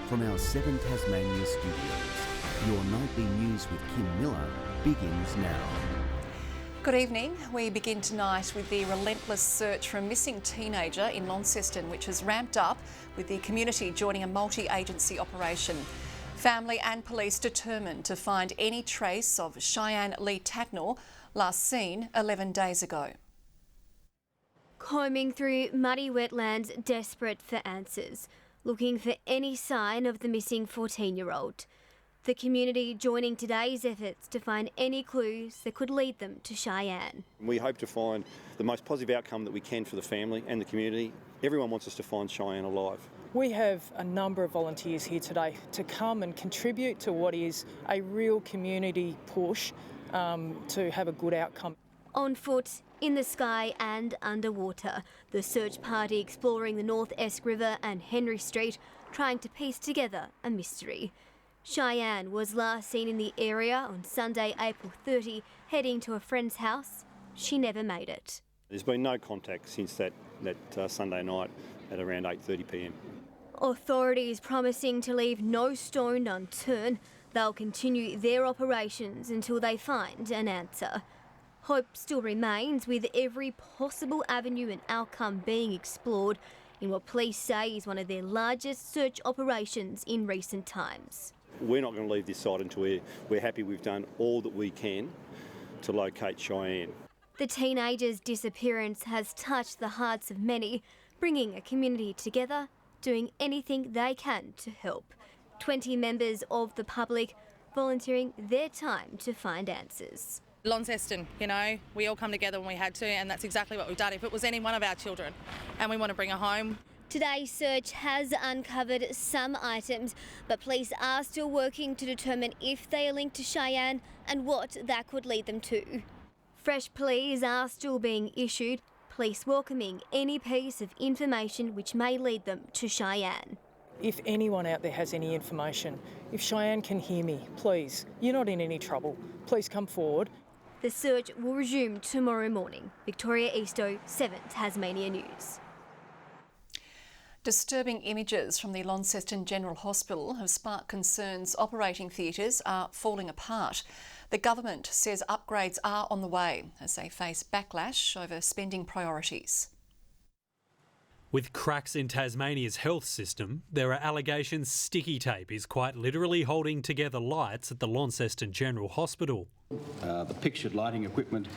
From our 7 Tasmania studios, your nightly news with Kim Miller begins now. Good evening. We begin tonight with the relentless search for a missing teenager in Launceston, which has ramped up with the community joining a multi-agency operation. Family and police determined to find any trace of Cheyenne Lee Tacknell, last seen 11 days ago. Combing through muddy wetlands, desperate for answers, looking for any sign of the missing 14-year-old. The community joining today's efforts to find any clues that could lead them to Cheyenne. We hope to find the most positive outcome that we can for the family and the community. Everyone wants us to find Cheyenne alive. We have a number of volunteers here today to come and contribute to what is a real community push to have a good outcome. On foot, in the sky and underwater, the search party exploring the North Esk River and Henry Street, trying to piece together a mystery. Cheyenne was last seen in the area on Sunday, April 30, heading to a friend's house. She never made it. There's been no contact since that Sunday night at around 8:30 p.m. Authorities promising to leave no stone unturned. They'll continue their operations until they find an answer. Hope still remains, with every possible avenue and outcome being explored in what police say is one of their largest search operations in recent times. We're not going to leave this site until we're happy we've done all that we can to locate Cheyenne. The teenager's disappearance has touched the hearts of many, bringing a community together, doing anything they can to help. 20 members of the public volunteering their time to find answers. Launceston, we all come together when we had to, and that's exactly what we've done. If it was any one of our children and we want to bring her home. Today's search has uncovered some items, but police are still working to determine if they are linked to Cheyenne and what that could lead them to. Fresh pleas are still being issued, police welcoming any piece of information which may lead them to Cheyenne. If anyone out there has any information, if Cheyenne can hear me, please, you're not in any trouble. Please come forward. The search will resume tomorrow morning. Victoria Easto, 7 Tasmania News. Disturbing images from the Launceston General Hospital have sparked concerns operating theatres are falling apart. The government says upgrades are on the way as they face backlash over spending priorities. With cracks in Tasmania's health system, there are allegations sticky tape is quite literally holding together lights at the Launceston General Hospital. The pictured lighting equipment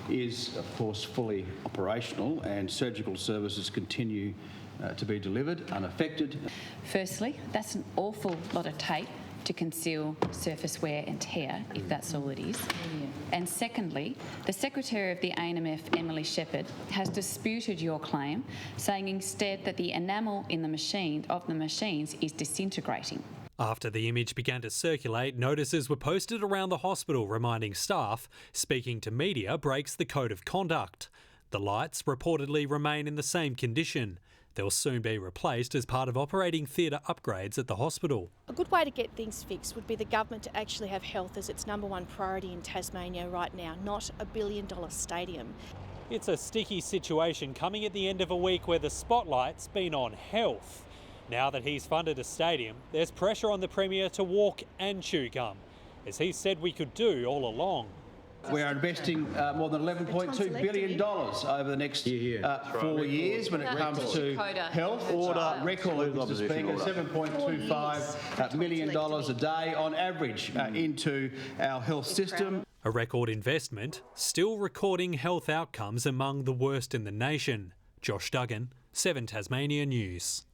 is, of course, fully operational and surgical services continue to be delivered unaffected. Firstly, that's an awful lot of tape to conceal surface wear and tear, if that's all it is. And secondly, the Secretary of the ANMF, Emily Shepherd, has disputed your claim, saying instead that the enamel in the machines is disintegrating. After the image began to circulate, notices were posted around the hospital reminding staff speaking to media breaks the code of conduct. The lights reportedly remain in the same condition. They'll soon be replaced as part of operating theatre upgrades at the hospital. A good way to get things fixed would be the government to actually have health as its number one priority in Tasmania right now, not a $1 billion stadium. It's a sticky situation coming at the end of a week where the spotlight's been on health. Now that he's funded a stadium, there's pressure on the Premier to walk and chew gum, as he said we could do all along. We are investing more than $11.2 billion over the next 4 years when it comes to health. Record, Mr. Speaker, $7.25 million a day on average into our health system. A record investment, still recording health outcomes among the worst in the nation. Josh Duggan, 7 Tasmania News.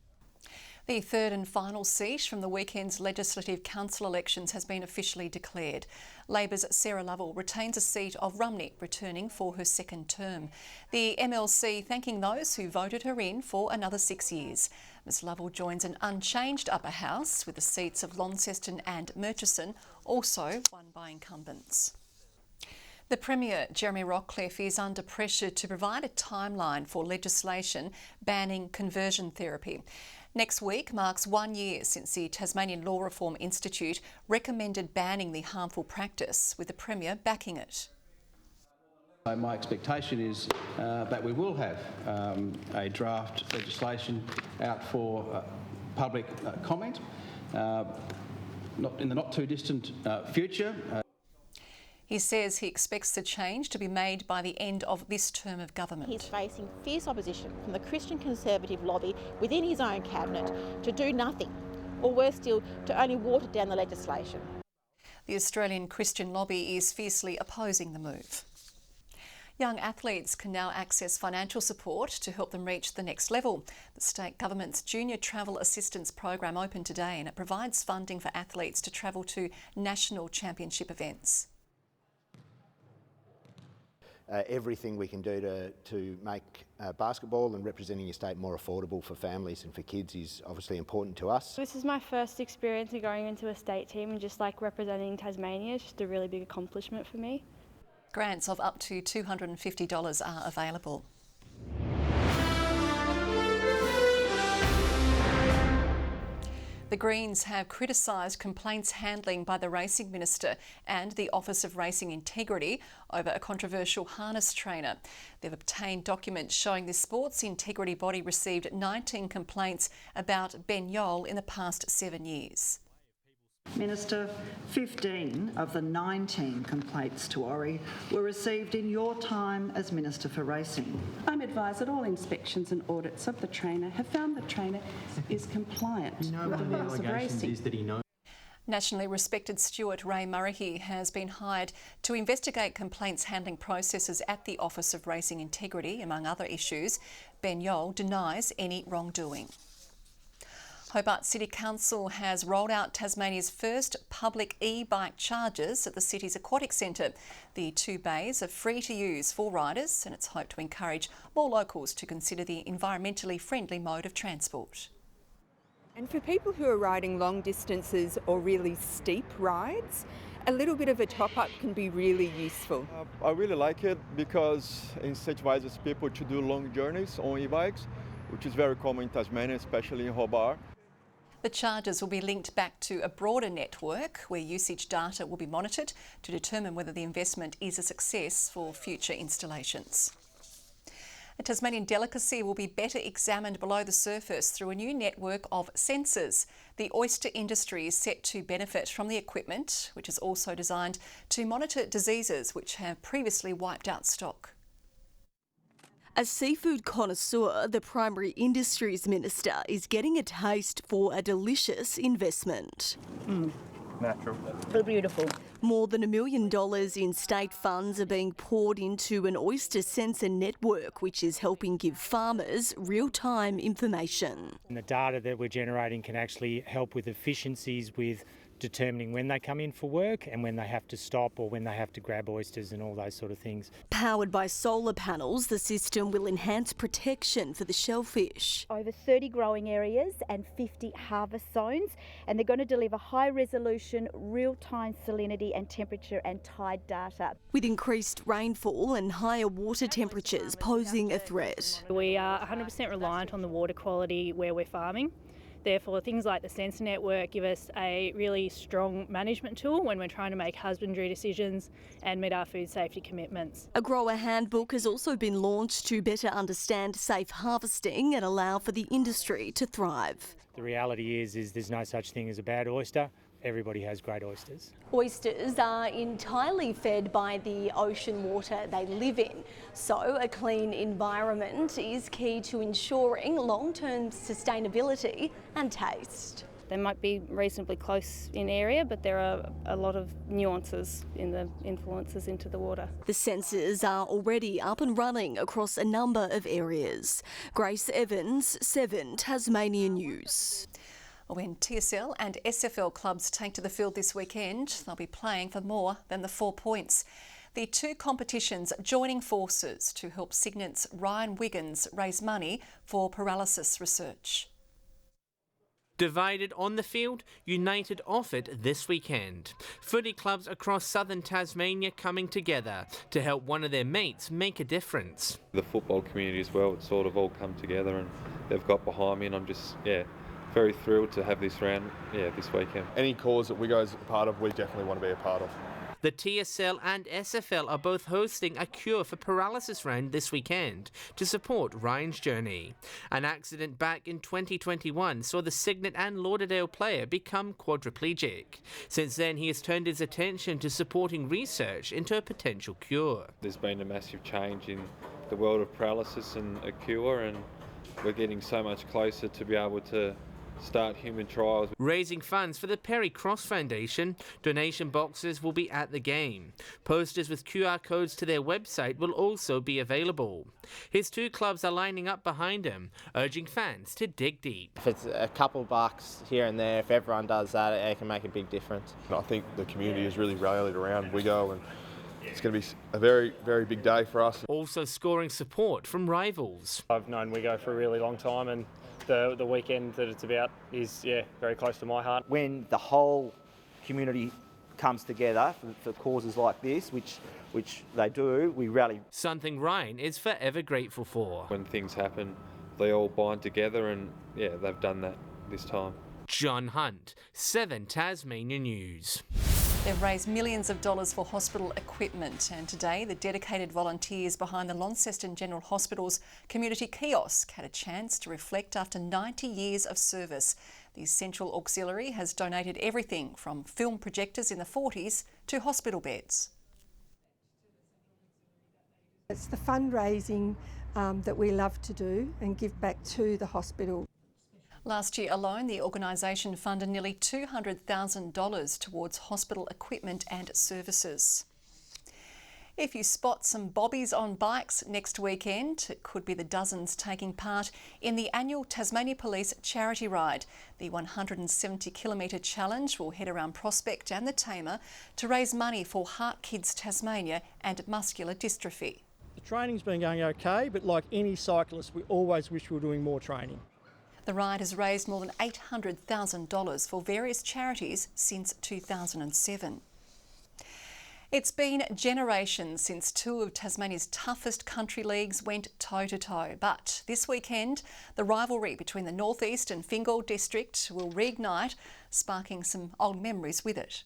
The third and final seat from the weekend's Legislative Council elections has been officially declared. Labor's Sarah Lovell retains a seat of Rumney, returning for her second term. The MLC thanking those who voted her in for another 6 years. Ms Lovell joins an unchanged upper house with the seats of Launceston and Murchison, also won by incumbents. The Premier, Jeremy Rockcliffe, is under pressure to provide a timeline for legislation banning conversion therapy. Next week marks 1 year since the Tasmanian Law Reform Institute recommended banning the harmful practice, with the Premier backing it. My expectation is that we will have a draft legislation out for public comment in the not too distant future. He says he expects the change to be made by the end of this term of government. He's facing fierce opposition from the Christian Conservative lobby within his own cabinet to do nothing, or worse still, to only water down the legislation. The Australian Christian lobby is fiercely opposing the move. Young athletes can now access financial support to help them reach the next level. The state government's Junior Travel Assistance program opened today, and it provides funding for athletes to travel to national championship events. Everything we can do to make basketball and representing your state more affordable for families and for kids is obviously important to us. This is my first experience of going into a state team, and just like representing Tasmania is just a really big accomplishment for me. Grants of up to $250 are available. The Greens have criticised complaints handling by the Racing Minister and the Office of Racing Integrity over a controversial harness trainer. They've obtained documents showing the sports integrity body received 19 complaints about Ben Yole in the past 7 years. Minister, 15 of the 19 complaints to Ori were received in your time as Minister for Racing. I'm advised that all inspections and audits of the trainer have found the trainer is compliant with the rules of racing. Nationally respected steward Ray Murray has been hired to investigate complaints handling processes at the Office of Racing Integrity, among other issues. Ben Yole denies any wrongdoing. Hobart City Council has rolled out Tasmania's first public e-bike chargers at the city's aquatic centre. The 2 bays are free to use for riders, and it's hoped to encourage more locals to consider the environmentally friendly mode of transport. And for people who are riding long distances or really steep rides, a little bit of a top-up can be really useful. I really like it because it incentivizes people to do long journeys on e-bikes, which is very common in Tasmania, especially in Hobart. The chargers will be linked back to a broader network where usage data will be monitored to determine whether the investment is a success for future installations. A Tasmanian delicacy will be better examined below the surface through a new network of sensors. The oyster industry is set to benefit from the equipment, which is also designed to monitor diseases which have previously wiped out stock. As seafood connoisseur, the Primary Industries Minister is getting a taste for a delicious investment. Natural. Beautiful. More than $1 million in state funds are being poured into an oyster sensor network, which is helping give farmers real-time information. And the data that we're generating can actually help with efficiencies with determining when they come in for work and when they have to stop or when they have to grab oysters and all those sort of things. Powered by solar panels, the system will enhance protection for the shellfish. Over 30 growing areas and 50 harvest zones, and they're going to deliver high-resolution, real-time salinity and temperature and tide data. With increased rainfall and higher water temperatures posing a threat. We are 100% reliant on the water quality where we're farming. Therefore, things like the sensor network give us a really strong management tool when we're trying to make husbandry decisions and meet our food safety commitments. A grower handbook has also been launched to better understand safe harvesting and allow for the industry to thrive. The reality is there's no such thing as a bad oyster. Everybody has great oysters. Oysters are entirely fed by the ocean water they live in, so a clean environment is key to ensuring long-term sustainability and taste. They might be reasonably close in area, but there are a lot of nuances in the influences into the water. The sensors are already up and running across a number of areas. Grace Evans, 7 Tasmania News. When TSL and SFL clubs take to the field this weekend, they'll be playing for more than the 4 points. The 2 competitions joining forces to help Cygnet's Ryan Wiggins raise money for paralysis research. Divided on the field, united off it this weekend. Footy clubs across southern Tasmania coming together to help one of their mates make a difference. The football community as well, it's sort of all come together and they've got behind me, and I'm just, very thrilled to have this round, this weekend. Any cause that we guys are part of, we definitely want to be a part of. The TSL and SFL are both hosting a Cure for Paralysis round this weekend to support Ryan's journey. An accident back in 2021 saw the Cygnet and Lauderdale player become quadriplegic. Since then, he has turned his attention to supporting research into a potential cure. There's been a massive change in the world of paralysis and a cure, and we're getting so much closer to be able to start human trials. Raising funds for the Perry Cross Foundation, donation boxes will be at the game. Posters with QR codes to their website will also be available. His two clubs are lining up behind him, urging fans to dig deep. If it's a couple bucks here and there, if everyone does that, it can make a big difference. I think the community has really rallied around Wigo, and it's going to be a very, very big day for us. Also scoring support from rivals. I've known Wigo for a really long time, and the weekend that it's about is very close to my heart. When the whole community comes together for causes like this, which they do, we rally. Something Ryan is forever grateful for. When things happen, they all bind together, and they've done that this time. John Hunt, 7 Tasmania News. They've raised millions of dollars for hospital equipment, and today the dedicated volunteers behind the Launceston General Hospital's community kiosk had a chance to reflect after 90 years of service. The Central Auxiliary has donated everything from film projectors in the 40s to hospital beds. It's the fundraising that we love to do and give back to the hospital. Last year alone, the organisation funded nearly $200,000 towards hospital equipment and services. If you spot some bobbies on bikes next weekend, it could be the dozens taking part in the annual Tasmania Police charity ride. The 170-kilometre challenge will head around Prospect and the Tamer to raise money for Heart Kids Tasmania and muscular dystrophy. The training's been going okay, but like any cyclist, we always wish we were doing more training. The ride has raised more than $800,000 for various charities since 2007. It's been generations since two of Tasmania's toughest country leagues went toe-to-toe, but this weekend the rivalry between the North East and Fingal district will reignite, sparking some old memories with it.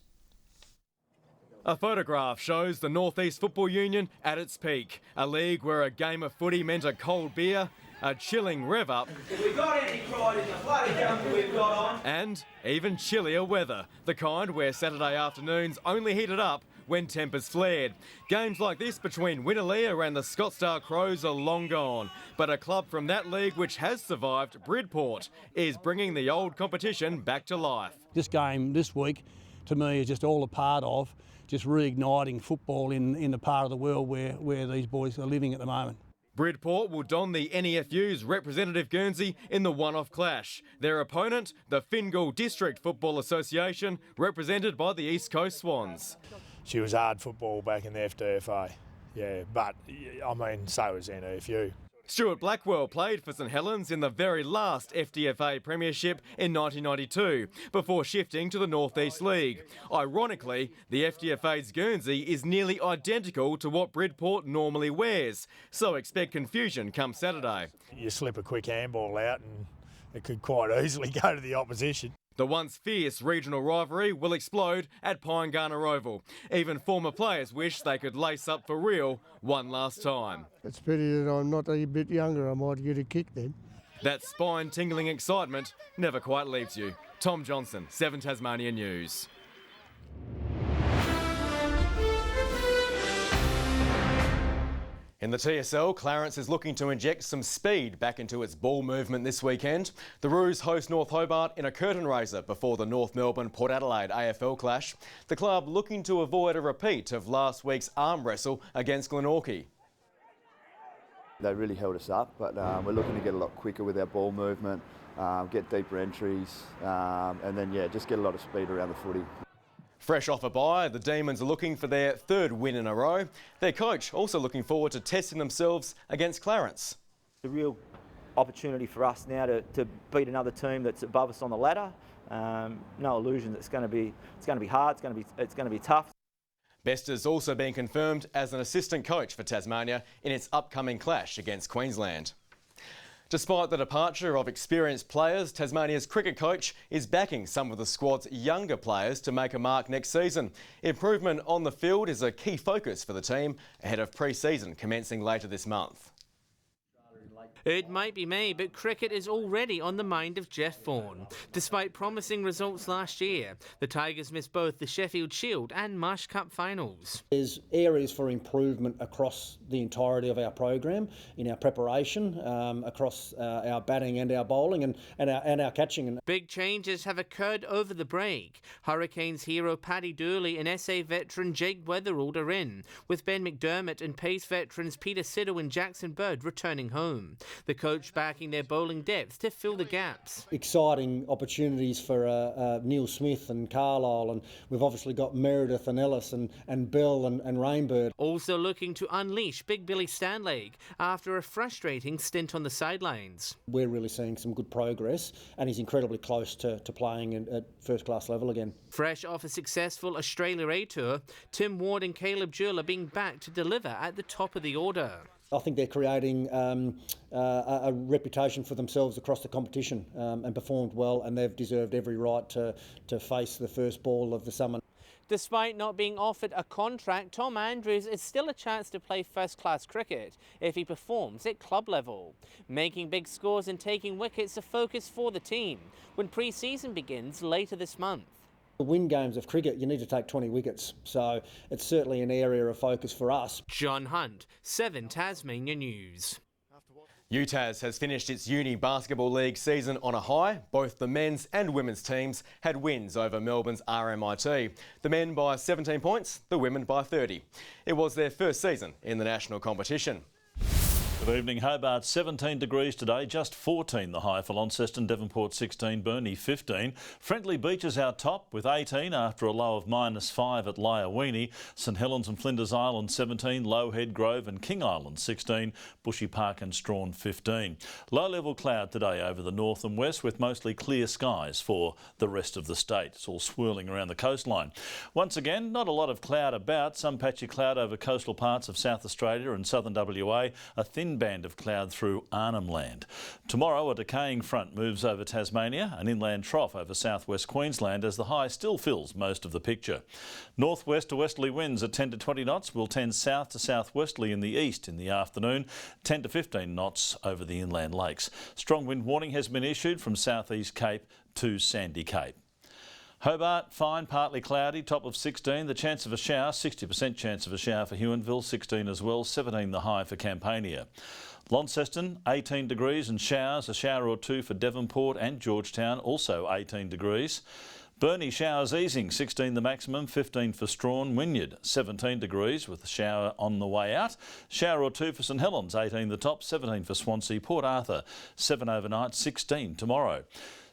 A photograph shows the North East Football Union at its peak, a league where a game of footy meant a cold beer, a chilling rev up, if we got any pride in the bloody jumper we've got on, and even chillier weather, the kind where Saturday afternoons only heated up when tempers flared. Games like this between Winnaleah and the Scottsdale Crows are long gone, but a club from that league which has survived, Bridport, is bringing the old competition back to life. This game this week, to me, is just all a part of just reigniting football in the part of the world where these boys are living at the moment. Bridport will don the NEFU's representative Guernsey in the one-off clash. Their opponent, the Fingal District Football Association, represented by the East Coast Swans. She was hard football back in the FDFA, but I mean, so was NEFU. Stuart Blackwell played for St Helens in the very last FDFA premiership in 1992, before shifting to the North East League. Ironically, the FDFA's Guernsey is nearly identical to what Bridport normally wears, so expect confusion come Saturday. You slip a quick handball out and it could quite easily go to the opposition. The once fierce regional rivalry will explode at Pyengana Oval. Even former players wish they could lace up for real one last time. It's a pity that I'm not a bit younger. I might get a kick then. That spine-tingling excitement never quite leaves you. Tom Johnson, 7 Tasmania News. In the TSL, Clarence is looking to inject some speed back into its ball movement this weekend. The Roos host North Hobart in a curtain raiser before the North Melbourne-Port Adelaide AFL clash. The club looking to avoid a repeat of last week's arm wrestle against Glenorchy. They really held us up, but we're looking to get a lot quicker with our ball movement, get deeper entries, and then just get a lot of speed around the footy. Fresh off a bye, the Demons are looking for their 3rd win in a row. Their coach also looking forward to testing themselves against Clarence. A real opportunity for us now to beat another team that's above us on the ladder. No illusion that it's going to be hard. It's going to be tough. Best is also being confirmed as an assistant coach for Tasmania in its upcoming clash against Queensland. Despite the departure of experienced players, Tasmania's cricket coach is backing some of the squad's younger players to make a mark next season. Improvement on the field is a key focus for the team ahead of pre-season commencing later this month. It might be May, but cricket is already on the mind of Jeff Vaughan. Despite promising results last year, the Tigers missed both the Sheffield Shield and Marsh Cup finals. There's areas for improvement across the entirety of our program, in our preparation, across our batting and our bowling and our catching. Big changes have occurred over the break. Hurricanes hero Paddy Dooley and SA veteran Jake Weatherald are in, with Ben McDermott and Pace veterans Peter Siddle and Jackson Bird returning home. The coach backing their bowling depth to fill the gaps. Exciting opportunities for Neil Smith and Carlisle, and we've obviously got Meredith and Ellis and Bell and Rainbird. Also looking to unleash Big Billy Stanlake after a frustrating stint on the sidelines. We're really seeing some good progress, and he's incredibly close to playing at first-class level again. Fresh off a successful Australia A Tour, Tim Ward and Caleb Jewell are being back to deliver at the top of the order. I think they're creating a reputation for themselves across the competition and performed well, and they've deserved every right to face the first ball of the summer. Despite not being offered a contract, Tom Andrews is still a chance to play first-class cricket if he performs at club level. Making big scores and taking wickets a focus for the team when pre-season begins later this month. To win games of cricket, you need to take 20 wickets, so it's certainly an area of focus for us. John Hunt, 7 Tasmania News. UTAS has finished its Uni Basketball League season on a high. Both the men's and women's teams had wins over Melbourne's RMIT. The men by 17 points, the women by 30. It was their first season in the national competition. Good evening. Hobart 17 degrees today, just 14 the high for Launceston, Devonport 16, Burnie 15. Friendly Beaches out top with 18 after a low of -5 at Lyawini. St Helens and Flinders Island 17, Lowhead, Grove and King Island 16, Bushy Park and Strawn 15. Low level cloud today over the north and west with mostly clear skies for the rest of the state. It's all swirling around the coastline. Once again, not a lot of cloud about, some patchy cloud over coastal parts of South Australia and southern WA, a thin band of cloud through Arnhem Land. Tomorrow a decaying front moves over Tasmania, an inland trough over southwest Queensland as the high still fills most of the picture. Northwest to westerly winds at 10 to 20 knots will tend south to southwesterly in the east in the afternoon, 10 to 15 knots over the inland lakes. Strong wind warning has been issued from southeast Cape to Sandy Cape. Hobart, fine, partly cloudy, top of 16. The chance of a shower, 60% chance of a shower for Huonville, 16 as well, 17 the high for Campania. Launceston, 18 degrees and showers, a shower or two for Devonport and Georgetown, also 18 degrees. Burnie showers easing, 16 the maximum, 15 for Strawn. Wynyard, 17 degrees with a shower on the way out. Shower or two for St Helens, 18 the top, 17 for Swansea. Port Arthur, 7 overnight, 16 tomorrow.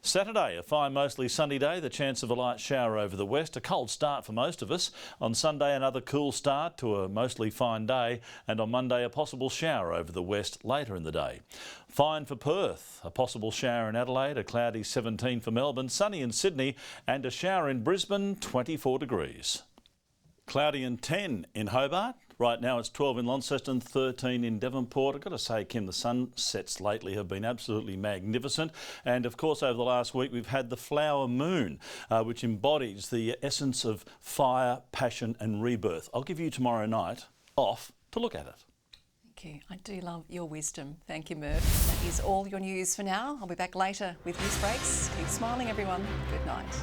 Saturday, a fine, mostly sunny day, the chance of a light shower over the west. A cold start for most of us. On Sunday, another cool start to a mostly fine day. And on Monday, a possible shower over the west later in the day. Fine for Perth, a possible shower in Adelaide, a cloudy 17 for Melbourne, sunny in Sydney and a shower in Brisbane, 24 degrees. Cloudy and 10 in Hobart. Right now it's 12 in Launceston, 13 in Devonport. I've got to say, Kim, the sunsets lately have been absolutely magnificent. And of course, over the last week, we've had the flower moon, which embodies the essence of fire, passion and rebirth. I'll give you tomorrow night off to look at it. Thank you. I do love your wisdom. Thank you, Murph. That is all your news for now. I'll be back later with news breaks. Keep smiling, everyone. Good night.